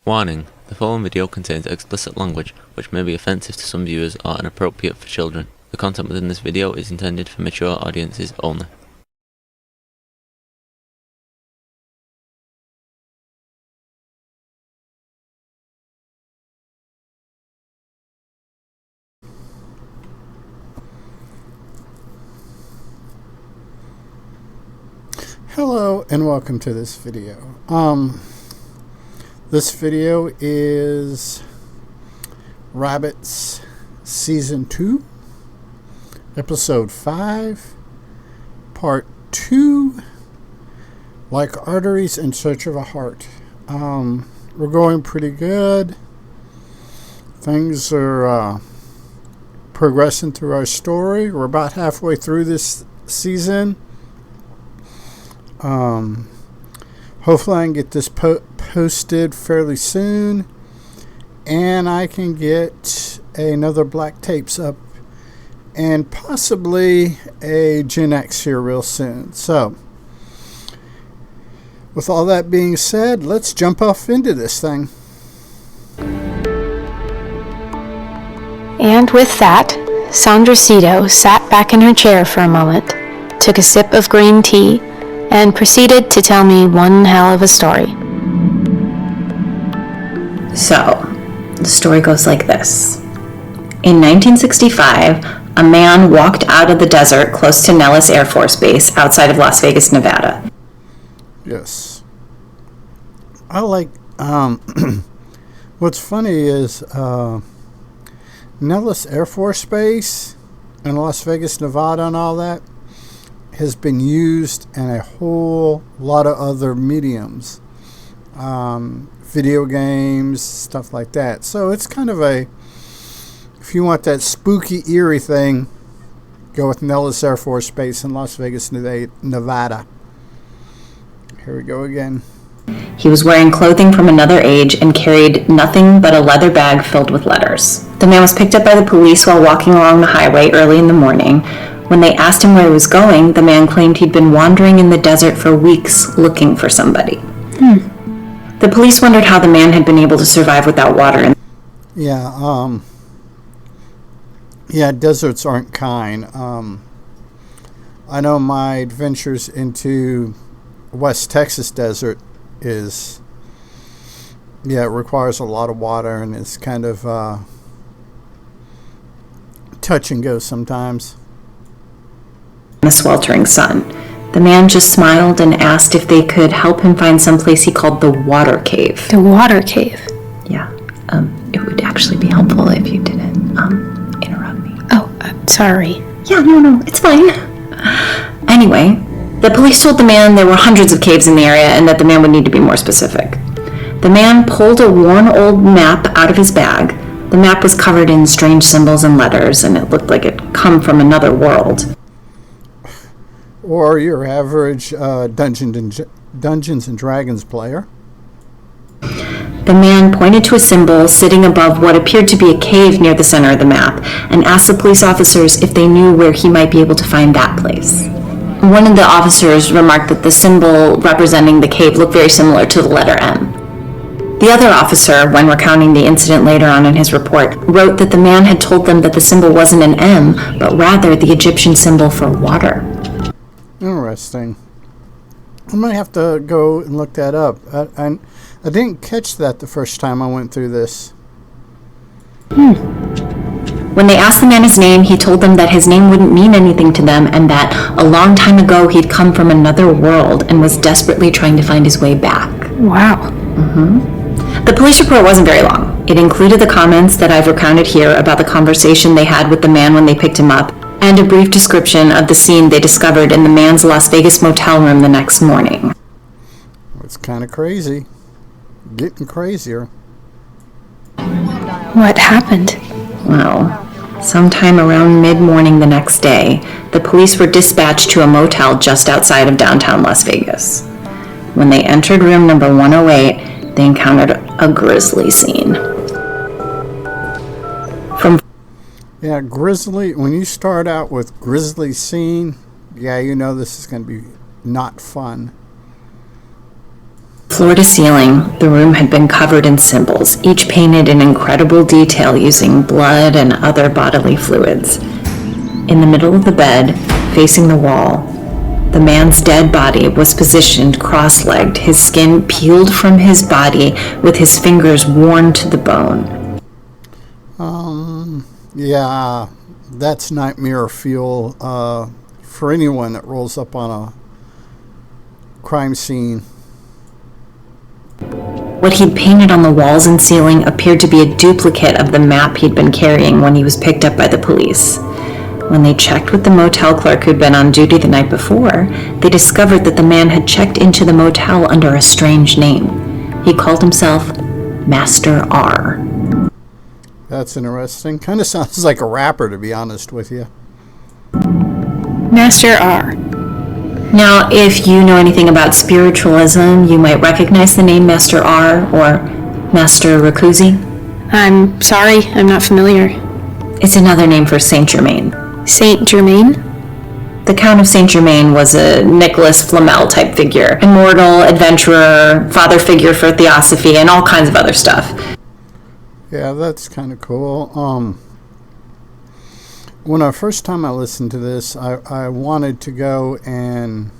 Warning: the following video contains explicit language which may be offensive to some viewers or inappropriate for children. The content within this video is intended for mature audiences only. Hello and welcome to this video. This video is Rabbits Season 2, Episode 5, Part 2, Like Arteries in Search of a Heart. We're going pretty good. Things are progressing through our story. We're about halfway through this season. Hopefully I can get this posted fairly soon, and I can get another Black Tapes up and possibly a Gen X here real soon. So with all that being said, let's jump off into this thing. And with that, Sandra Cito sat back in her chair for a moment, took a sip of green tea, and proceeded to tell me one hell of a story. So, the story goes like this. In 1965, a man walked out of the desert close to Nellis Air Force Base outside of Las Vegas, Nevada. Yes. I like, what's funny is Nellis Air Force Base and Las Vegas, Nevada and all that has been used in a whole lot of other mediums, video games, stuff like that. So it's kind of a, if you want that spooky, eerie thing, go with Nellis Air Force Base in Las Vegas, Nevada. Here we go again. He was wearing clothing from another age and carried nothing but a leather bag filled with letters. The man was picked up by the police while walking along the highway early in the morning. When they asked him where he was going, the man claimed he'd been wandering in the desert for weeks looking for somebody. The police wondered how the man had been able to survive without water. Yeah, deserts aren't kind. I know my adventures into West Texas desert is, it requires a lot of water, and it's kind of touch and go sometimes. The sweltering sun. The man just smiled and asked if they could help him find some place he called the Water Cave. The Water Cave? Yeah. It would actually be helpful if you didn't interrupt me. Oh, sorry. Yeah, no, it's fine. Anyway, the police told the man there were hundreds of caves in the area and that the man would need to be more specific. The man pulled a worn old map out of his bag. The map was covered in strange symbols and letters, and it looked like it come from another world. Or your average Dungeons and Dragons player. The man pointed to a symbol sitting above what appeared to be a cave near the center of the map and asked the police officers if they knew where he might be able to find that place. One of the officers remarked that the symbol representing the cave looked very similar to the letter M. The other officer, when recounting the incident later on in his report, wrote that the man had told them that the symbol wasn't an M, but rather the Egyptian symbol for water. Interesting. I might have to go and look that up. I didn't catch that the first time I went through this. When they asked the man his name, he told them that his name wouldn't mean anything to them and that a long time ago he'd come from another world and was desperately trying to find his way back. Wow. The police report wasn't very long. It included the comments that I've recounted here about the conversation they had with the man when they picked him up, and a brief description of the scene they discovered in the man's Las Vegas motel room the next morning. It's kind of crazy. Getting crazier. What happened? Well, sometime around mid-morning the next day, the police were dispatched to a motel just outside of downtown Las Vegas. When they entered room number 108, they encountered a grisly scene. Yeah, grisly. When you start out with grisly scene, you know this is going to be not fun. Floor to ceiling, the room had been covered in symbols, each painted in incredible detail using blood and other bodily fluids. In the middle of the bed, facing the wall, the man's dead body was positioned cross-legged, his skin peeled from his body with his fingers worn to the bone. Yeah, that's nightmare fuel for anyone that rolls up on a crime scene. What he'd painted on the walls and ceiling appeared to be a duplicate of the map he'd been carrying when he was picked up by the police. When they checked with the motel clerk who'd been on duty the night before, they discovered that the man had checked into the motel under a strange name. He called himself Master R. That's interesting. Kind of sounds like a rapper, to be honest with you. Master R. Now, if you know anything about spiritualism, you might recognize the name Master R or Master Rakuzi. I'm sorry, I'm not familiar. It's another name for Saint Germain. Saint Germain? The Count of Saint Germain was a Nicholas Flamel type figure. Immortal, adventurer, father figure for theosophy, and all kinds of other stuff. Yeah, that's kind of cool. When the first time I listened to this, I wanted to go and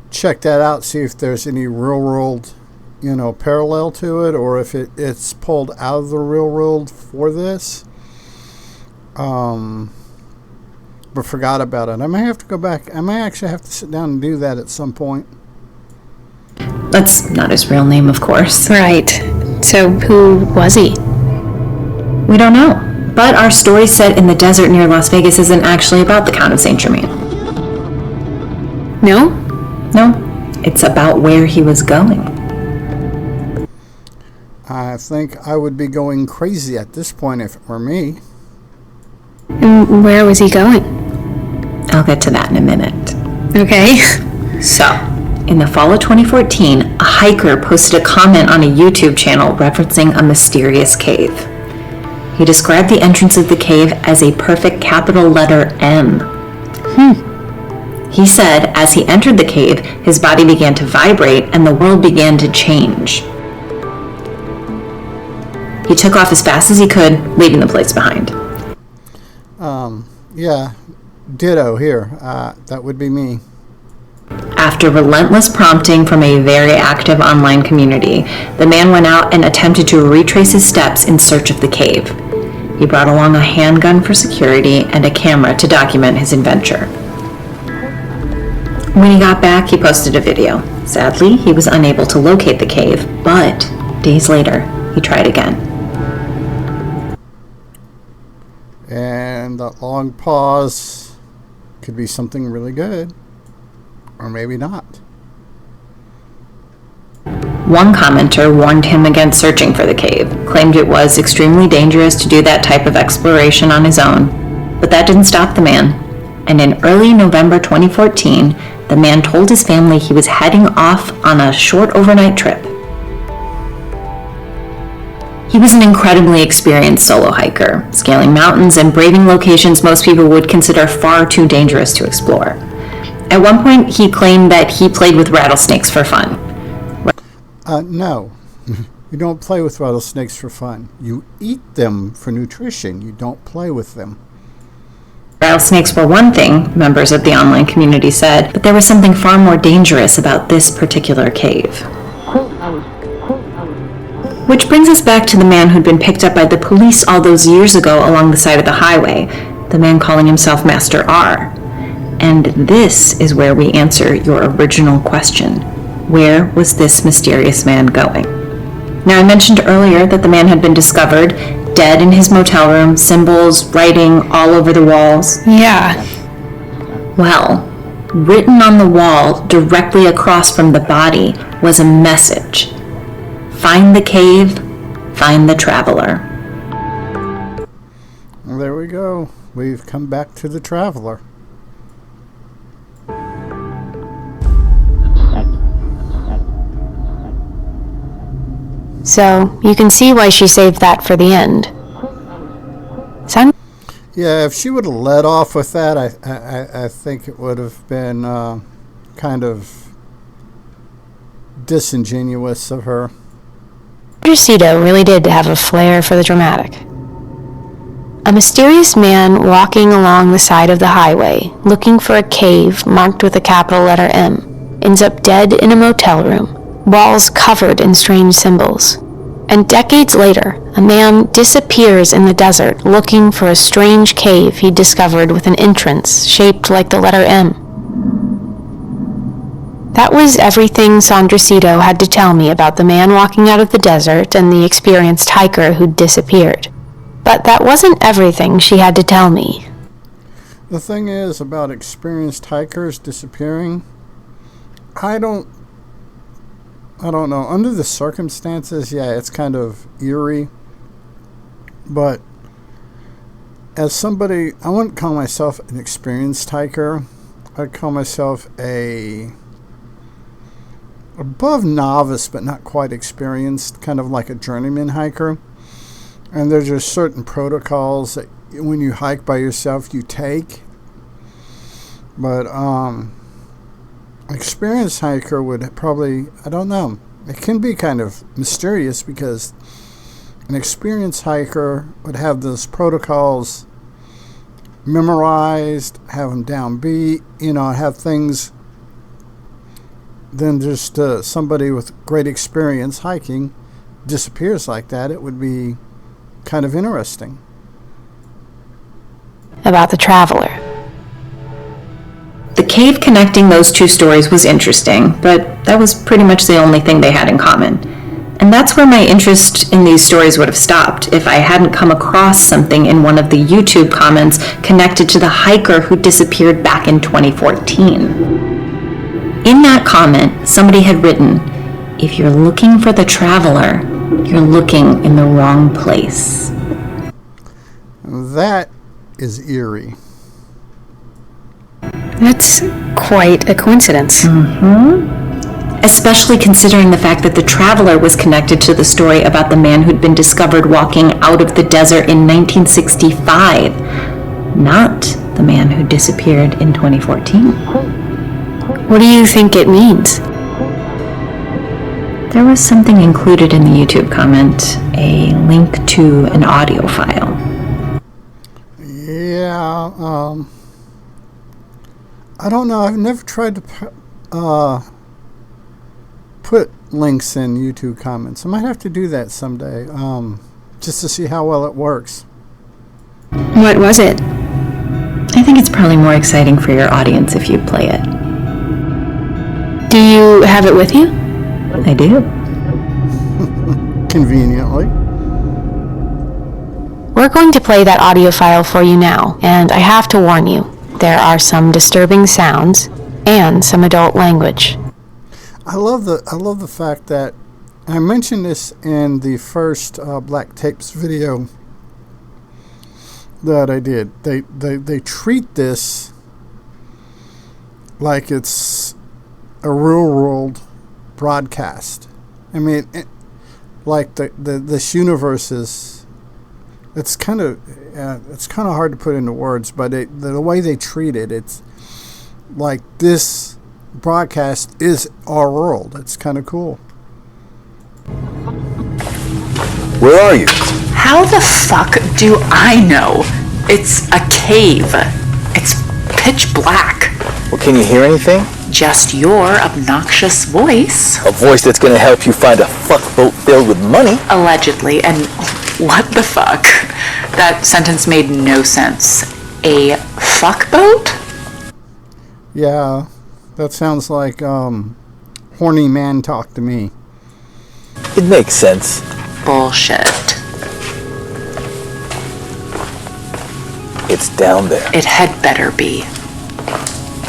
check that out, see if there's any real world, parallel to it, or if it's pulled out of the real world for this. But forgot about it. I may have to go back. I may actually have to sit down and do that at some point. That's not his real name, of course. Right. So who was he? We don't know. But our story set in the desert near Las Vegas isn't actually about the Count of Saint Germain. No? No. It's about where he was going. I think I would be going crazy at this point if it were me. And where was he going? I'll get to that in a minute. Okay. So, in the fall of 2014, a hiker posted a comment on a YouTube channel referencing a mysterious cave. He described the entrance of the cave as a perfect capital letter M. He said as he entered the cave, his body began to vibrate and the world began to change. He took off as fast as he could, leaving the place behind. Yeah, ditto here. That would be me. After relentless prompting from a very active online community, the man went out and attempted to retrace his steps in search of the cave. He brought along a handgun for security and a camera to document his adventure. When he got back, he posted a video. Sadly, he was unable to locate the cave, but days later, he tried again. And that long pause could be something really good. Or maybe not. One commenter warned him against searching for the cave, claimed it was extremely dangerous to do that type of exploration on his own. But that didn't stop the man. And in early November 2014, the man told his family he was heading off on a short overnight trip. He was an incredibly experienced solo hiker, scaling mountains and braving locations most people would consider far too dangerous to explore. At one point, he claimed that he played with rattlesnakes for fun. No. You don't play with rattlesnakes for fun. You eat them for nutrition. You don't play with them. Rattlesnakes were one thing, members of the online community said, but there was something far more dangerous about this particular cave. Which brings us back to the man who'd been picked up by the police all those years ago along the side of the highway, the man calling himself Master R. And this is where we answer your original question. Where was this mysterious man going? Now, I mentioned earlier that the man had been discovered dead in his motel room, symbols, writing all over the walls. Yeah. Well, written on the wall directly across from the body was a message. Find the cave, find the traveler. Well, there we go. We've come back to the traveler. So you can see why she saved that for the end. Yeah, if she would have led off with that, I think it would have been kind of disingenuous of her. Cito really did have a flair for the dramatic. A mysterious man walking along the side of the highway, looking for a cave marked with a capital letter M, ends up dead in a motel room, walls covered in strange symbols. And decades later, a man disappears in the desert looking for a strange cave he discovered with an entrance shaped like the letter M. That was everything Cito had to tell me about the man walking out of the desert and the experienced hiker who'd disappeared. But that wasn't everything she had to tell me. The thing is about experienced hikers disappearing, I don't know. Under the circumstances, yeah, it's kind of eerie. But as somebody, I wouldn't call myself an experienced hiker. I'd call myself above novice, but not quite experienced, kind of like a journeyman hiker. And there's just certain protocols that when you hike by yourself, you take. But experienced hiker would probably, I don't know. It can be kind of mysterious because an experienced hiker would have those protocols memorized, have them downbeat, have things. Then just somebody with great experience hiking disappears like that. It would be kind of interesting. About the traveler. The cave connecting those two stories was interesting, but that was pretty much the only thing they had in common. And that's where my interest in these stories would have stopped if I hadn't come across something in one of the YouTube comments connected to the hiker who disappeared back in 2014. In that comment, somebody had written, "If you're looking for the traveler, you're looking in the wrong place." That is eerie. That's quite a coincidence. Especially considering the fact that the traveler was connected to the story about the man who'd been discovered walking out of the desert in 1965, not the man who disappeared in 2014. What do you think it means? There was something included in the YouTube comment, a link to an audio file. Yeah, I don't know. I've never tried to put links in YouTube comments. I might have to do that someday, just to see how well it works. What was it? I think it's probably more exciting for your audience if you play it. Do you have it with you? I do. Conveniently. We're going to play that audio file for you now, and I have to warn you, there are some disturbing sounds and some adult language. I love the fact that I mentioned this in the first Black Tapes video that I did. They treat this like it's a real world broadcast. I mean, like this universe is. It's kind of hard to put into words, but the way they treat it, it's like this broadcast is our world. It's kind of cool. Where are you? How the fuck do I know? It's a cave. It's pitch black. Well, can you hear anything? Just your obnoxious voice. A voice that's gonna help you find a fuckboat filled with money. Allegedly. And what the fuck? That sentence made no sense. A fuckboat? Yeah, that sounds like horny man talk to me. It makes sense. Bullshit. It's down there. It had better be.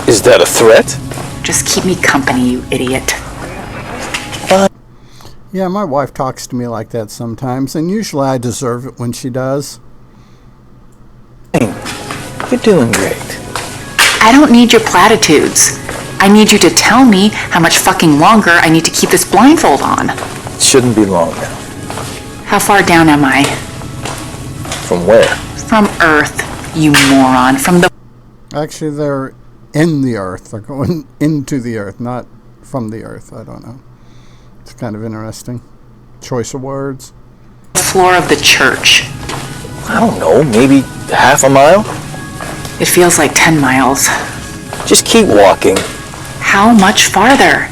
Is that a threat? Just keep me company, you idiot. Yeah, my wife talks to me like that sometimes, and usually I deserve it when she does. You're doing great. I don't need your platitudes. I need you to tell me how much fucking longer I need to keep this blindfold on. It shouldn't be long now. How far down am I? From where? From Earth, you moron. From the... Actually, they're in the earth. They're going into the earth, not from the earth. I don't know. kind of interesting. Choice of words. Floor of the church. I don't know, maybe half a mile? It feels like 10 miles. Just keep walking. How much farther?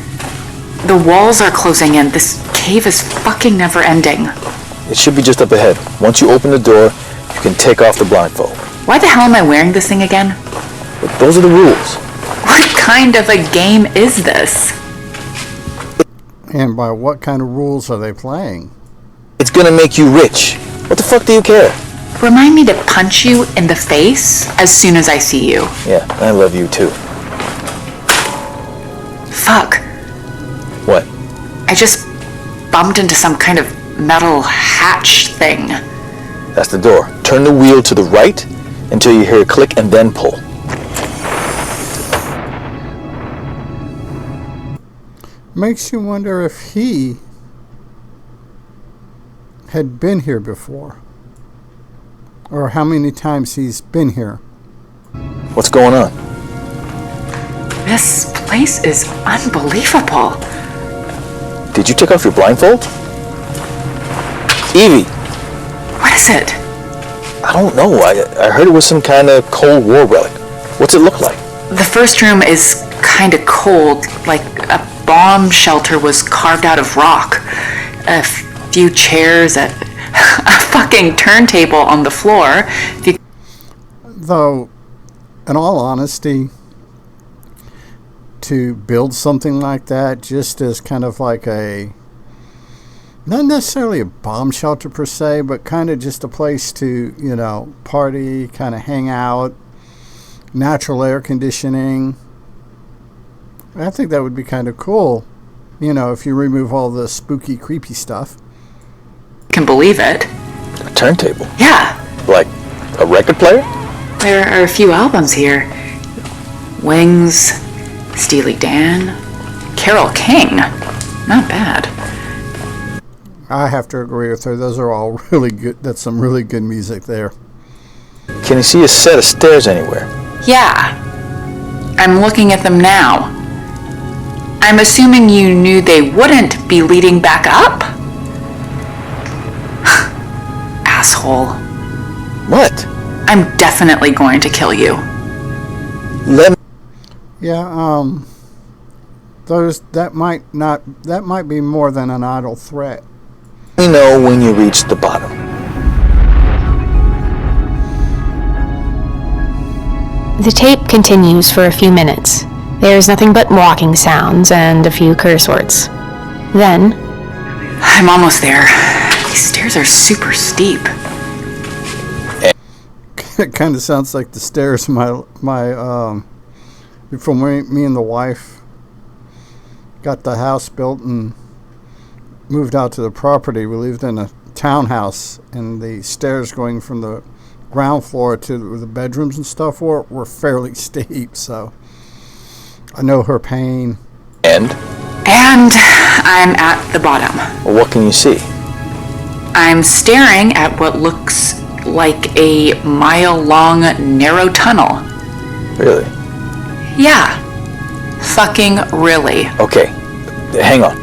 The walls are closing in. This cave is fucking never ending. It should be just up ahead. Once you open the door, you can take off the blindfold. Why the hell am I wearing this thing again? But those are the rules. What kind of a game is this? And by what kind of rules are they playing? It's gonna make you rich. What the fuck do you care? Remind me to punch you in the face as soon as I see you. Yeah, I love you too. Fuck. What? I just bumped into some kind of metal hatch thing. That's the door. Turn the wheel to the right until you hear a click and then pull. Makes you wonder if he had been here before, or how many times he's been here. What's going on? This place is unbelievable. Did you take off your blindfold? Evie! What is it? I don't know. I heard it was some kind of Cold War relic. What's it look like? The first room is kind of cold, like a bomb shelter was carved out of rock. A few chairs, a fucking turntable on the floor. Though, in all honesty, to build something like that just as kind of like a, not necessarily a bomb shelter per se, but kind of just a place to, you know, party, kind of hang out, natural air conditioning. I think that would be kind of cool, you know, if you remove all the spooky, creepy stuff. Can believe it. A turntable? Yeah. Like a record player? There are a few albums here. Wings, Steely Dan, Carole King. Not bad. I have to agree with her. Those are all really good. That's some really good music there. Can you see a set of stairs anywhere? Yeah. I'm looking at them now. I'm assuming you knew they wouldn't be leading back up? Asshole. What? I'm definitely going to kill you. Let me... Yeah, that might be more than an idle threat. Let me know when you reach the bottom. The tape continues for a few minutes. There's nothing but walking sounds and a few curse words. Then, I'm almost there. These stairs are super steep. It kind of sounds like the stairs before me and the wife got the house built and moved out to the property. We lived in a townhouse, and the stairs going from the ground floor to the bedrooms and stuff were fairly steep, so I know her pain. And I'm at the bottom. Well, what can you see? I'm staring at what looks like a mile-long narrow tunnel. Really? Yeah. Fucking really. Okay, hang on.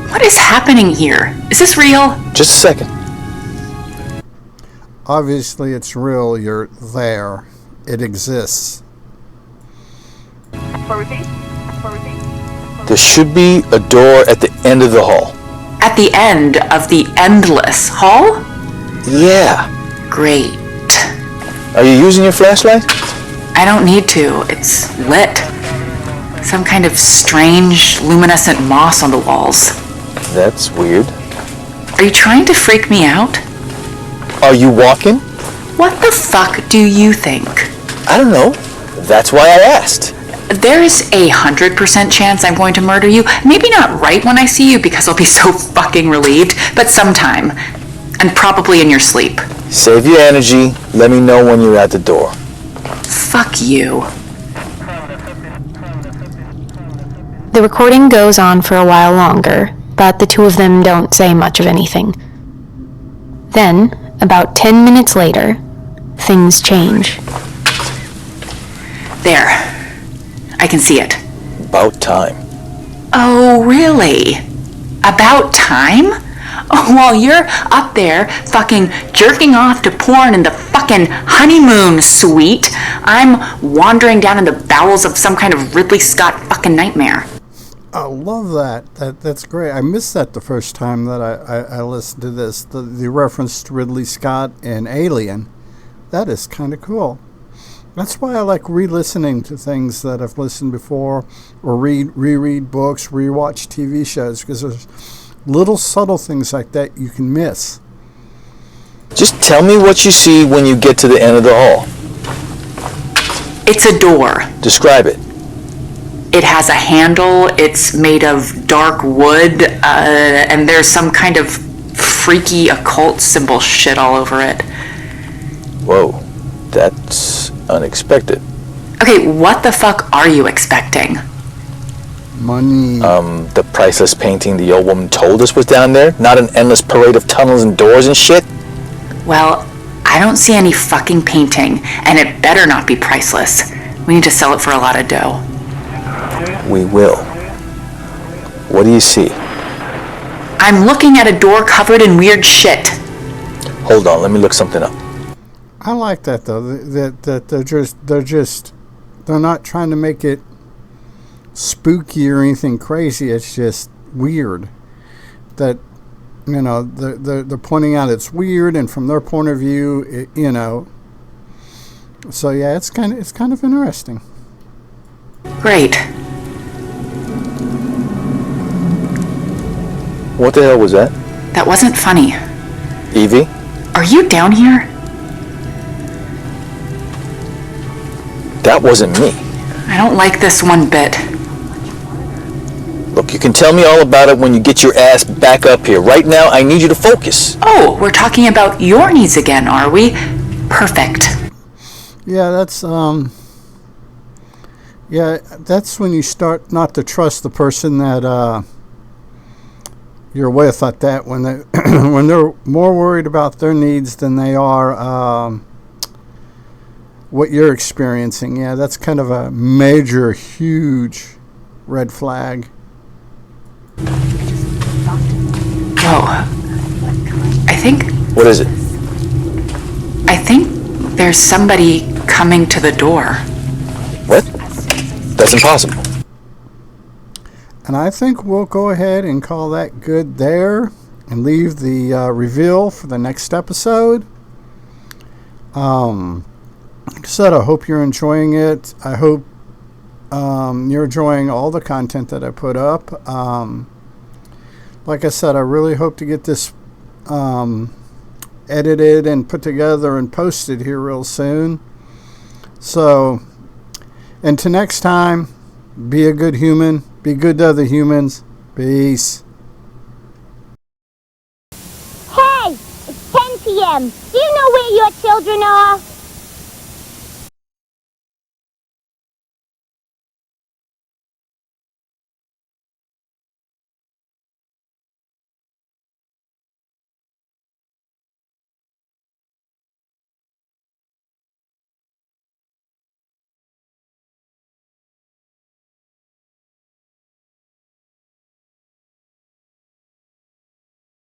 What is happening here? Is this real? Just a second. Obviously, it's real. You're there. It exists. There should be a door at the end of the hall. At the end of the endless hall? Yeah. Great. Are you using your flashlight? I don't need to. It's lit. Some kind of strange, luminescent moss on the walls. That's weird. Are you trying to freak me out? Are you walking? What the fuck do you think? I don't know. That's why I asked. There's 100% chance I'm going to murder you. Maybe not right when I see you because I'll be so fucking relieved, but sometime. And probably in your sleep. Save your energy. Let me know when you're at the door. Fuck you. the recording goes on for a while longer, but the two of them don't say much of anything. Then, about 10 minutes later, things change. There. I can see it. About time. Oh, really? About time? While you're up there fucking jerking off to porn in the fucking honeymoon suite, I'm wandering down in the bowels of some kind of Ridley Scott fucking nightmare. I love that. That's great. I missed that the first time that I listened to this. The reference to Ridley Scott and Alien. That is kind of cool. That's why I like re-listening to things that I've listened before, or reread books, rewatch TV shows, because there's little subtle things like that you can miss. Just tell me what you see when you get to the end of the hall. It's a door. Describe it. It has a handle, it's made of dark wood, and there's some kind of freaky occult symbol shit all over it. Whoa, that's unexpected. Okay, what the fuck are you expecting? Money. The priceless painting the old woman told us was down there? Not an endless parade of tunnels and doors and shit? Well, I don't see any fucking painting, and it better not be priceless. We need to sell it for a lot of dough. We will. What do you see? I'm looking at a door covered in weird shit. Hold on, let me look something up. I like that though. That they're not trying to make it spooky or anything crazy. It's just weird. That, you know, they're pointing out it's weird, and from their point of view, So yeah, it's kind of interesting. Great. What the hell was that? That wasn't funny. Evie? Are you down here? That wasn't me. I don't like this one bit. Look, you can tell me all about it when you get your ass back up here. Right now, I need you to focus. Oh, we're talking about your needs again, are we? Perfect. Yeah, that's when you start not to trust the person that you're with at that, when they're more worried about their needs than they are what you're experiencing. Yeah, that's kind of a major, huge red flag. Whoa. I think What is it? there's somebody coming to the door. What? That's impossible. And I think we'll go ahead and call that good there and leave the reveal for the next episode. Like I said, I hope you're enjoying it. I hope you're enjoying all the content that I put up. Like I said, I really hope to get this edited and put together and posted here real soon. So, until next time, be a good human. Be good to other humans. Peace. Hey, it's 10 p.m. Do you know where your children are?